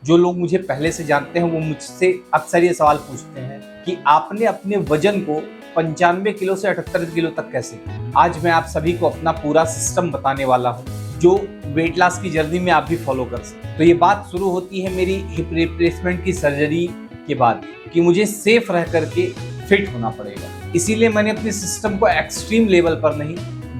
जो लोग मुझे पहले से जानते हैं वो मुझसे अक्सर ये सवाल पूछते हैं कि आपने अपने वजन को 95 किलो से 78 किलो तक कैसे किया। आज मैं आप सभी को अपना पूरा सिस्टम बताने वाला हूँ जो वेट लॉस की जर्नी में आप भी फॉलो कर सकते। तो ये बात शुरू होती है मेरी हिप रिप्लेसमेंट की सर्जरी के बाद कि मुझे सेफ रह करके फिट होना पड़ेगा। इसीलिए मैंने अपने सिस्टम को एक्सट्रीम लेवल पर नहीं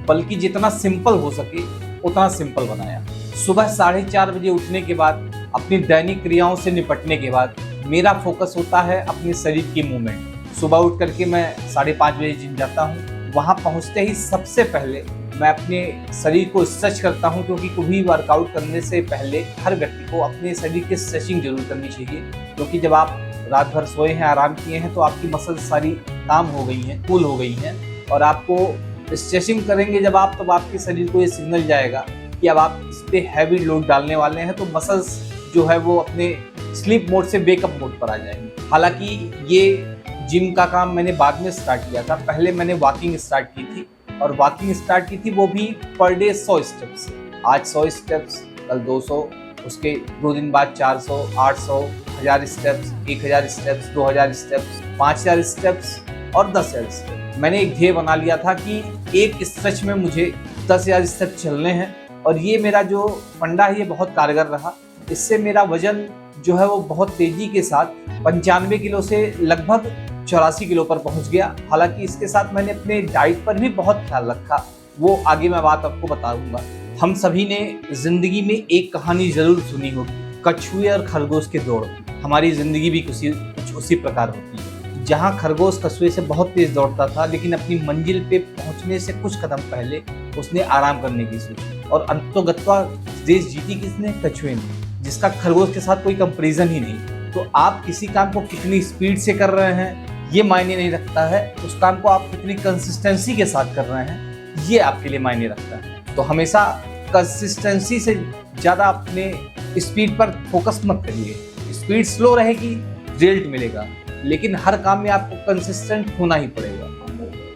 बल्कि जितना सिंपल हो सके उतना सिंपल बनाया। सुबह 4:30 बजे उठने के बाद अपनी दैनिक क्रियाओं से निपटने के बाद मेरा फोकस होता है अपने शरीर की मूवमेंट। सुबह उठ करके मैं 5:30 बजे जिम जाता हूँ। वहाँ पहुँचते ही सबसे पहले मैं अपने शरीर को स्ट्रेच करता हूँ, क्योंकि कोई वर्कआउट करने से पहले हर व्यक्ति को अपने शरीर की स्ट्रेचिंग जरूर करनी चाहिए। क्योंकि जब आप रात भर सोए हैं, आराम किए हैं, तो आपकी मसल्स सारी काम हो गई हैं, कूल हो गई हैं, और आपको स्ट्रेचिंग करेंगे जब आप, तब आपके शरीर को ये सिग्नल जाएगा कि अब आप इस पर हैवी लोड डालने वाले हैं, तो मसल्स जो है वो अपने स्लीप मोड से वेकअप मोड पर आ जाएंगे। हालांकि ये जिम का काम मैंने बाद में स्टार्ट किया था। पहले मैंने वॉकिंग स्टार्ट की थी, और वॉकिंग स्टार्ट की थी वो भी पर डे 100 स्टेप्स। आज 100 स्टेप्स, कल 200, उसके 2 दिन बाद 400, 800, 1000 स्टेप्स, 1000 स्टेप्स, 2000 स्टेप्स, 5000 स्टेप्स और 10,000 स्टेप्स। मैंने एक ध्येय बना लिया था कि एक स्ट्रेच में मुझे 10,000 स्टेप चलने हैं, और ये मेरा जो फंडा है ये बहुत कारगर रहा। इससे मेरा वजन जो है वो बहुत तेजी के साथ 95 किलो से लगभग 84 किलो पर पहुंच गया। हालांकि इसके साथ मैंने अपने डाइट पर भी बहुत ख्याल रखा, वो आगे मैं बात आपको बताऊंगा। हम सभी ने जिंदगी में एक कहानी जरूर सुनी होगी, कछुए और खरगोश के दौड़। हमारी जिंदगी भी कुछ उसी प्रकार होती है, जहाँ खरगोश कछुए से बहुत तेज दौड़ता था, लेकिन अपनी मंजिल पे पहुंचने से कुछ कदम पहले उसने आराम करने की सोची, और अंततोगत्वा रेस जीती किसने? कछुए ने, जिसका खरगोश के साथ कोई कंपैरिजन ही नहीं। तो आप किसी काम को कितनी स्पीड से कर रहे हैं ये मायने नहीं रखता है, उस काम को आप कितनी कंसिस्टेंसी के साथ कर रहे हैं ये आपके लिए मायने रखता है। तो हमेशा कंसिस्टेंसी से ज़्यादा अपने स्पीड पर फोकस मत करिए। स्पीड स्लो रहेगी, रिजल्ट मिलेगा, लेकिन हर काम में आपको कंसिस्टेंट होना ही पड़ेगा।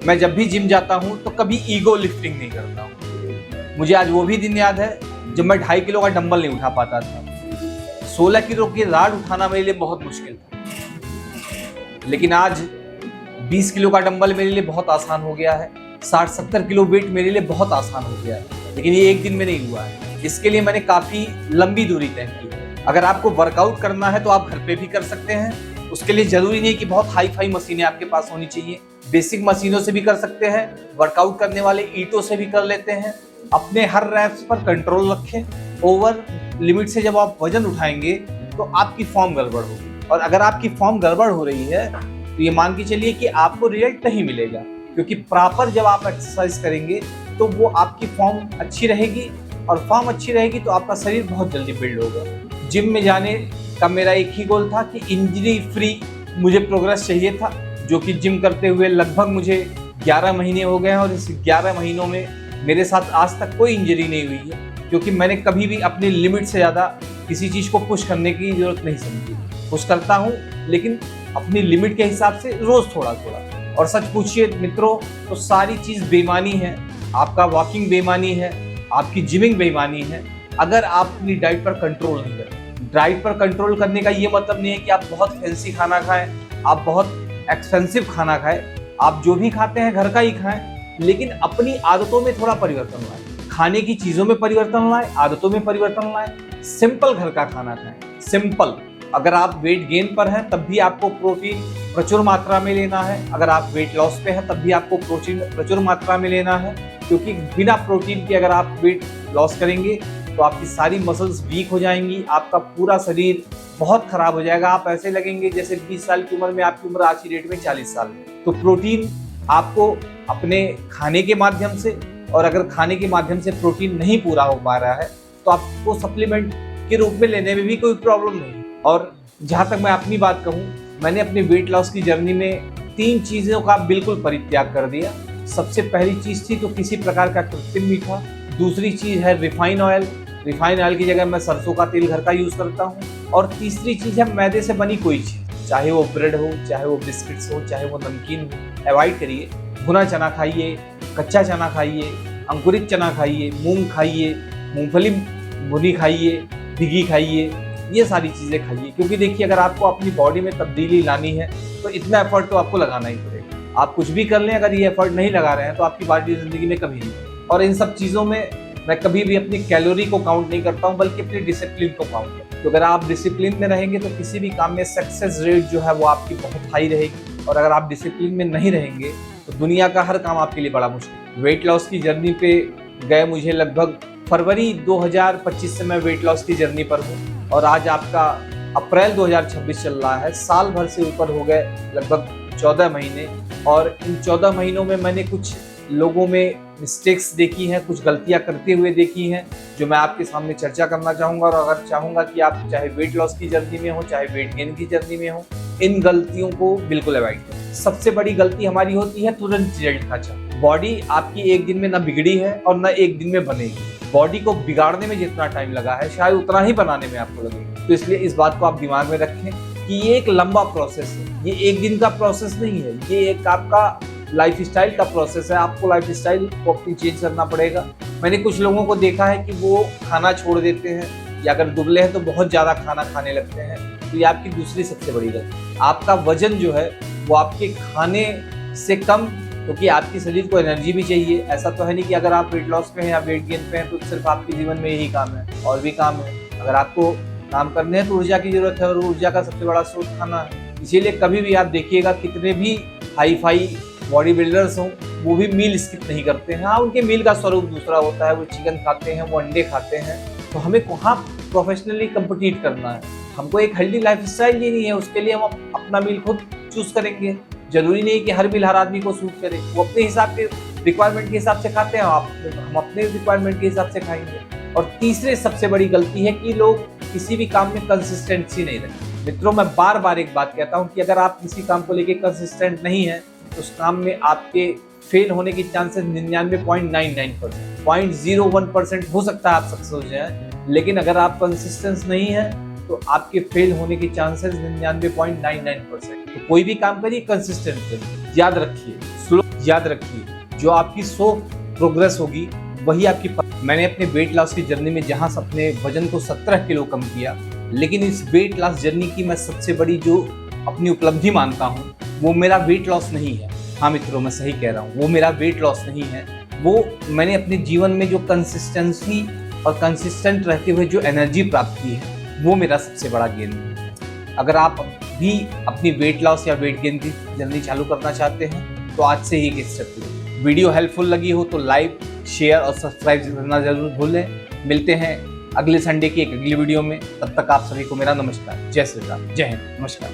मैं जब भी जिम जाता हूँ तो कभी ईगो लिफ्टिंग नहीं करता हूँ। मुझे आज वो भी दिन याद है जब मैं 2.5 किलो का डंबल नहीं उठा पाता था। 16 किलो की राड उठाना मेरे लिए बहुत मुश्किल था, लेकिन आज 20 किलो का डंबल मेरे लिए बहुत आसान हो गया है। 60-70 किलो वेट मेरे लिए बहुत आसान हो गया है, लेकिन ये एक दिन में नहीं हुआ है। इसके लिए मैंने काफ़ी लंबी दूरी तय की है। अगर आपको वर्कआउट करना है तो आप घर पे भी कर सकते हैं। उसके लिए ज़रूरी नहीं कि बहुत हाई फाई मशीनें आपके पास होनी चाहिए। बेसिक मशीनों से भी कर सकते हैं। वर्कआउट करने वाले ईंटों से भी कर लेते हैं। अपने हर रैप्स पर कंट्रोल रखें। ओवर लिमिट से जब आप वजन उठाएंगे तो आपकी फॉर्म गड़बड़ होगी, और अगर आपकी फॉर्म गड़बड़ हो रही है तो ये मान के चलिए कि आपको रिजल्ट नहीं मिलेगा। क्योंकि प्रॉपर जब आप एक्सरसाइज करेंगे तो वो आपकी फॉर्म अच्छी रहेगी, और फॉर्म अच्छी रहेगी तो आपका शरीर बहुत जल्दी बिल्ड होगा। जिम में जाने का मेरा एक ही गोल था कि इंजरी फ्री मुझे प्रोग्रेस चाहिए था, जो कि जिम करते हुए लगभग मुझे 11 महीने हो गए हैं, और इस 11 महीनों में मेरे साथ आज तक कोई इंजरी नहीं हुई है। क्योंकि मैंने कभी भी अपनी लिमिट से ज़्यादा किसी चीज़ को पुश करने की ज़रूरत नहीं समझी। पुश करता हूँ, लेकिन अपनी लिमिट के हिसाब से रोज़ थोड़ा थोड़ा। और सच पूछिए मित्रों तो सारी चीज़ बेईमानी है। आपका वॉकिंग बेईमानी है, आपकी जिमिंग बेईमानी है, अगर आप अपनी डाइट पर कंट्रोल नहीं करें। डाइट पर कंट्रोल करने का ये मतलब नहीं है कि आप बहुत फैंसी खाना खाएं, आप बहुत एक्सपेंसिव खाना खाएं। आप जो भी खाते हैं घर का ही खाएं, लेकिन अपनी आदतों में थोड़ा परिवर्तन लाएं। खाने की चीज़ों में परिवर्तन लाएं, आदतों में परिवर्तन लाएं। सिंपल घर का खाना खाएं, सिंपल। अगर आप वेट गेन पर हैं तब भी आपको प्रोटीन प्रचुर मात्रा में लेना है। अगर आप वेट लॉस पे हैं तब भी आपको प्रोटीन प्रचुर मात्रा में लेना है, क्योंकि बिना प्रोटीन के अगर आप वेट लॉस करेंगे तो आपकी सारी मसल्स वीक हो जाएंगी, आपका पूरा शरीर बहुत खराब हो जाएगा। आप ऐसे लगेंगे जैसे 20 साल की उम्र में आपकी उम्र आज की डेट में 40 साल है। तो प्रोटीन आपको अपने खाने के माध्यम से, और अगर खाने के माध्यम से प्रोटीन नहीं पूरा हो पा रहा है तो आपको सप्लीमेंट के रूप में लेने में भी कोई प्रॉब्लम नहीं। और जहाँ तक मैं अपनी बात कहूँ, मैंने अपनी वेट लॉस की जर्नी में 3 चीज़ों का बिल्कुल परित्याग कर दिया। सबसे पहली चीज़ थी तो किसी प्रकार का कृत्रिम मीठा। दूसरी चीज़ है रिफाइन ऑयल। रिफाइन ऑयल की जगह मैं सरसों का तेल घर का यूज़ करता हूँ। और तीसरी चीज़ है मैदे से बनी कोई चीज़, चाहे वो ब्रेड हो, चाहे वो बिस्किट्स हो, चाहे वो नमकीन हो, अवॉइड करिए। भुना चना खाइए, कच्चा चना खाइए, अंकुरित चना खाइए, मूंग खाइए, मूंगफली भुनी खाइए, भिगी खाइए, ये सारी चीज़ें खाइए, क्योंकि देखिए अगर आपको अपनी बॉडी में तब्दीली लानी है तो इतना एफर्ट तो आपको लगाना ही पड़ेगा। आप कुछ भी कर लें, अगर ये एफर्ट नहीं लगा रहे हैं तो आपकी बॉडी ज़िंदगी में कभी नहीं। और इन सब चीज़ों में मैं कभी भी अपनी कैलोरी को काउंट नहीं करता हूँ, बल्कि अपनी डिसिप्लिन को काउंट करता हूँ। तो अगर आप डिसिप्लिन में रहेंगे तो किसी भी काम में सक्सेस रेट जो है वो आपकी बहुत हाई रहेगी। और अगर आप डिसिप्लिन में नहीं रहेंगे तो दुनिया का हर काम आपके लिए बड़ा मुश्किल। वेट लॉस की जर्नी पे गए मुझे लगभग फरवरी 2025 से मैं वेट लॉस की जर्नी पर हूँ, और आज आपका अप्रैल 2026 चल रहा है। साल भर से ऊपर हो गए, लगभग 14 महीने। और इन 14 महीनों में मैंने कुछ लोगों में मिस्टेक्स देखी हैं, कुछ गलतियां करते हुए देखी हैं, जो मैं आपके सामने चर्चा करना चाहूँगा। और अगर चाहूँगा कि आप चाहे वेट लॉस की जर्नी में हो, चाहे वेट गेन की जर्नी में हो, इन गलतियों को बिल्कुल अवॉइड करें। सबसे बड़ी गलती हमारी होती है तुरंत रिजल्ट का चाह। बॉडी आपकी एक दिन में ना बिगड़ी है और ना एक दिन में बनेगी। बॉडी को बिगाड़ने में जितना टाइम लगा है शायद उतना ही बनाने में आपको लगेगा। तो इसलिए इस बात को आप दिमाग में रखें कि ये एक लंबा प्रोसेस है, ये एक दिन का प्रोसेस नहीं है, ये एक आपका लाइफस्टाइल का प्रोसेस है। आपको लाइफस्टाइल को अपनी चेंज करना पड़ेगा। मैंने कुछ लोगों को देखा है कि वो खाना छोड़ देते हैं, या अगर दुबले हैं तो बहुत ज़्यादा खाना खाने लगते हैं। तो ये आपकी दूसरी सबसे बड़ी गलती। आपका वजन जो है वो आपके खाने से कम, क्योंकि आपके शरीर को एनर्जी भी चाहिए। ऐसा तो है नहीं कि अगर आप वेट लॉस पे हैं या वेट गेन पे हैं तो सिर्फ आपके जीवन में यही काम है, और भी काम है। अगर आपको काम करने हैं तो ऊर्जा की जरूरत है, और ऊर्जा का सबसे बड़ा स्रोत खाना है। इसीलिए कभी भी आप देखिएगा कितने भी हाई फाई बॉडी बिल्डर्स हों, वो भी मील स्किप नहीं करते हैं। हाँ, उनके मील का स्वरूप दूसरा होता है, वो चिकन खाते हैं, वो अंडे खाते हैं। तो हमें वहाँ प्रोफेशनली कम्पीट करना है। हमको एक हेल्दी लाइफस्टाइल जीनी है, उसके लिए हम अपना मील खुद चूज करेंगे। जरूरी नहीं कि हर मील हर आदमी को सूट करे, वो अपने हिसाब के रिक्वायरमेंट के हिसाब से खाते हैं, हम अपने रिक्वायरमेंट के हिसाब से खाएंगे। और तीसरे सबसे बड़ी गलती है कि लोग किसी भी काम में कंसिस्टेंसी नहीं रखते। मित्रों, मैं बार बार एक बात कहता हूँ कि अगर आप किसी काम को लेके कंसिस्टेंट नहीं है तो उस काम में आपके फेल होने की चांसेस 99.99%, 0.01% हो सकता है आप सक्सेस हो जाए। लेकिन अगर आप कंसिस्टेंस नहीं है तो आपके फेल होने की चांसेस 99.99%। तो कोई भी काम करिए कंसिस्टेंट करिए। याद रखिए, स्लो याद रखिए, जो आपकी 100 प्रोग्रेस होगी वही आपकी। मैंने अपने वेट लॉस की जर्नी में जहां अपने वजन को 17 किलो कम किया, लेकिन इस वेट लॉस जर्नी की मैं सबसे बड़ी जो अपनी उपलब्धि मानता हूं वो मेरा वेट लॉस नहीं है। हाँ मित्रों, मैं सही कह रहा हूँ, वो मेरा वेट लॉस नहीं है। वो मैंने अपने जीवन में जो कंसिस्टेंसी और कंसिस्टेंट रहते हुए जो एनर्जी प्राप्त की है, वो मेरा सबसे बड़ा गेन है। अगर आप भी अपनी वेट लॉस या वेट गेन की जर्नी चालू करना चाहते हैं तो आज से ही एक स्टेप लो। वीडियो हेल्पफुल लगी हो तो लाइक, शेयर और सब्सक्राइब करना जरूर भूलें। मिलते हैं अगले संडे की एक अगली वीडियो में। तब तक आप सभी को मेरा नमस्कार। जय श्री राम, जय हिंद, नमस्कार।